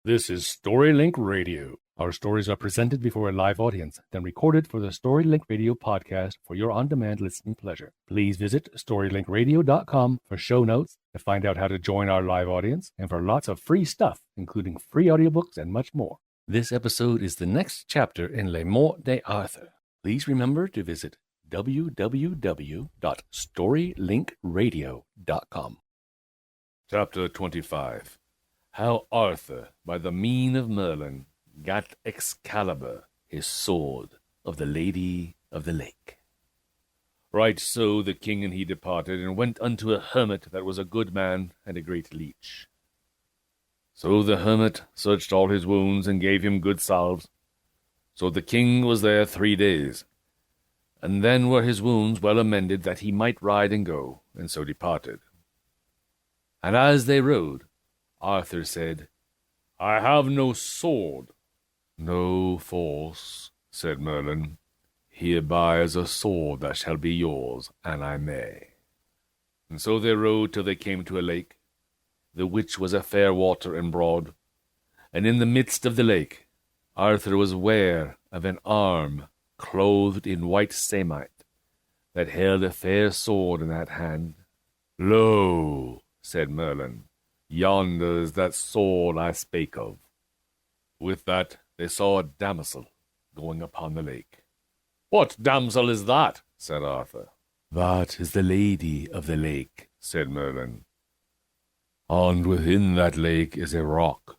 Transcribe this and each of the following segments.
This is StoryLink Radio. Our stories are presented before a live audience, then recorded for the StoryLink Radio podcast for your on-demand listening pleasure. Please visit StoryLinkRadio.com for show notes, to find out how to join our live audience, and for lots of free stuff, including free audiobooks and much more. This episode is the next chapter in MORTE D'ARTHUR. Please remember to visit www.storylinkradio.com. Chapter 25. How Arthur, by the mean of Merlin, gat Excalibur, his sword, of the Lady of the Lake. Right so the king and he departed, and went unto a hermit that was a good man and a great leech. So the hermit searched all his wounds, and gave him good salves. So the king was there 3 days, and then were his wounds well amended, that he might ride and go, and so departed. And as they rode, Arthur said, I have no sword. No force, said Merlin. Hereby is a sword that shall be yours, an I may. And so they rode till they came to a lake, the which was a fair water and broad. And in the midst of the lake, Arthur was ware of an arm clothed in white samite, that held a fair sword in that hand. Lo, said Merlin, yonder is that sword I spake of. With that they saw a damosel going upon the lake. What damsel is that? said Arthur. That is the Lady of the Lake, said Merlin. And within that lake is a rock,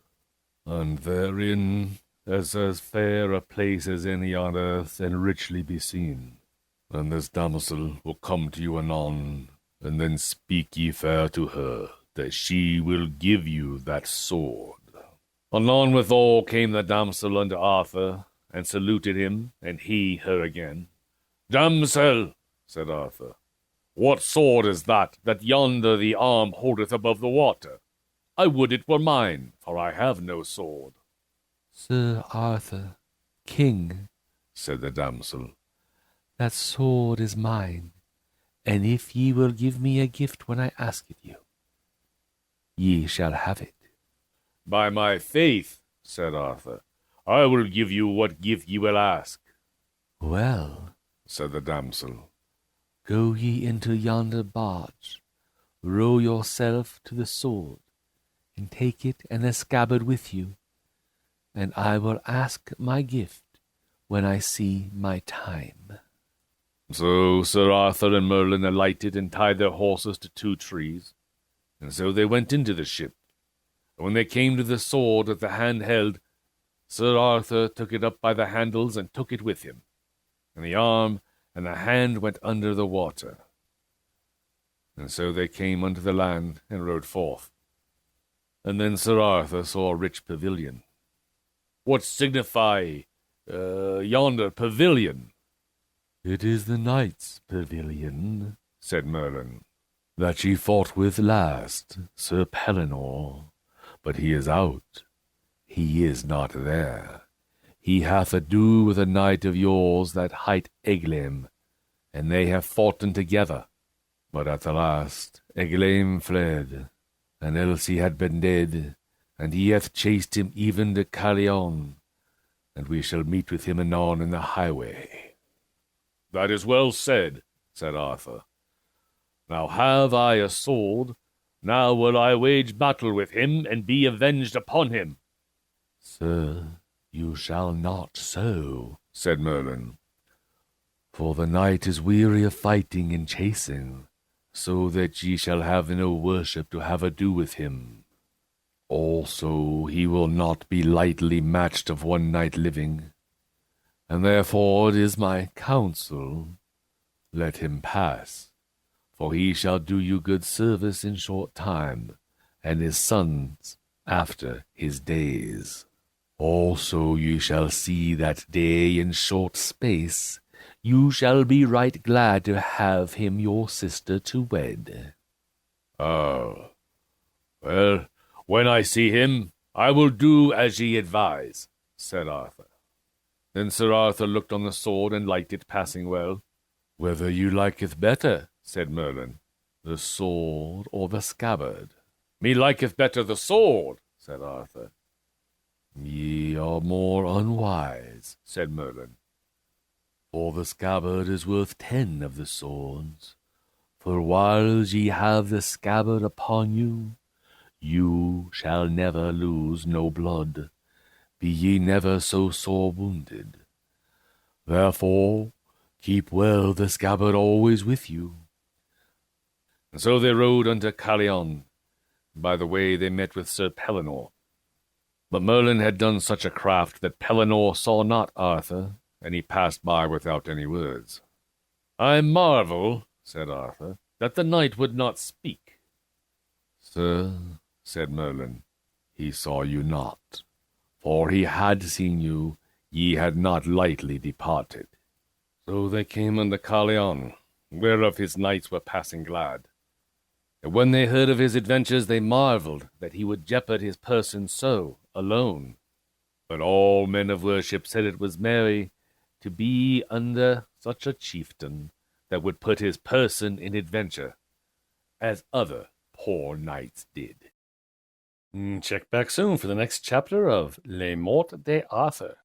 and therein is as fair a place as any on earth, and richly beseen. And this damosel will come to you anon, and then speak ye fair to her, that she will give you that sword. Anon withal came the damsel unto Arthur, and saluted him, and he her again. Damsel, said Arthur, what sword is that yonder the arm holdeth above the water? I would it were mine, for I have no sword. Sir Arthur, king, said the damsel, that sword is mine, and if ye will give me a gift when I ask it you, ye shall have it. By my faith, said Arthur, I will give you what gift ye will ask. Well, said the damsel, go ye into yonder barge, row yourself to the sword, and take it and the scabbard with you, and I will ask my gift when I see my time. So Sir Arthur and Merlin alighted, and tied their horses to 2 trees, and so they went into the ship. And when they came to the sword that the hand held, Sir Arthur took it up by the handles, and took it with him, and the arm and the hand went under the water. And so they came unto the land, and rode forth. And then Sir Arthur saw a rich pavilion. What signify yonder pavilion? It is the knight's pavilion, said Merlin, that ye fought with last, Sir Pellinore. But he is out. He is not there. He hath ado with a knight of yours that hight Eglaim, and they have foughten together. But at the last Eglaim fled, and else he had been dead, and he hath chased him even to Carlion, and we shall meet with him anon in the highway. That is well said, said Arthur. Now have I a sword, now will I wage battle with him, and be avenged upon him. Sir, you shall not so, said Merlin. For the knight is weary of fighting and chasing, so that ye shall have no worship to have ado with him. Also he will not be lightly matched of one knight living, and therefore it is my counsel, let him pass, for he shall do you good service in short time, and his sons after his days. Also ye shall see that day in short space, you shall be right glad to have him your sister to wed. Oh, well, when I see him, I will do as ye advise, said Arthur. Then Sir Arthur looked on the sword, and liked it passing well. Whether you liketh better, said Merlin, the sword or the scabbard? Me liketh better the sword, said Arthur. Ye are more unwise, said Merlin. For the scabbard is worth 10 of the swords. For whiles ye have the scabbard upon you, you shall never lose no blood, be ye never so sore wounded. Therefore keep well the scabbard always with you. And so they rode unto Carlion. By the way they met with Sir Pellinore. But Merlin had done such a craft that Pellinore saw not Arthur, and he passed by without any words. I marvel, said Arthur, that the knight would not speak. Sir, said Merlin, he saw you not, for he had seen you, ye had not lightly departed. So they came unto Carlion, whereof his knights were passing glad. And when they heard of his adventures, they marvelled that he would jeopard his person so, alone. But all men of worship said it was merry to be under such a chieftain that would put his person in adventure, as other poor knights did. Check back soon for the next chapter of MORTE D'ARTHUR.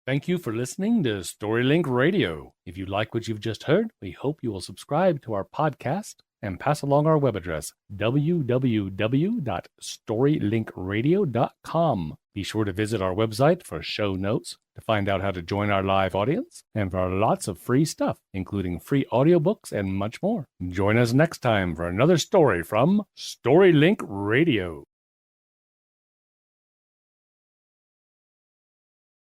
Thank you for listening to StoryLink Radio. If you like what you've just heard, we hope you will subscribe to our podcast and pass along our web address, www.storylinkradio.com. Be sure to visit our website for show notes, to find out how to join our live audience, and for lots of free stuff, including free audiobooks and much more. Join us next time for another story from StoryLink Radio.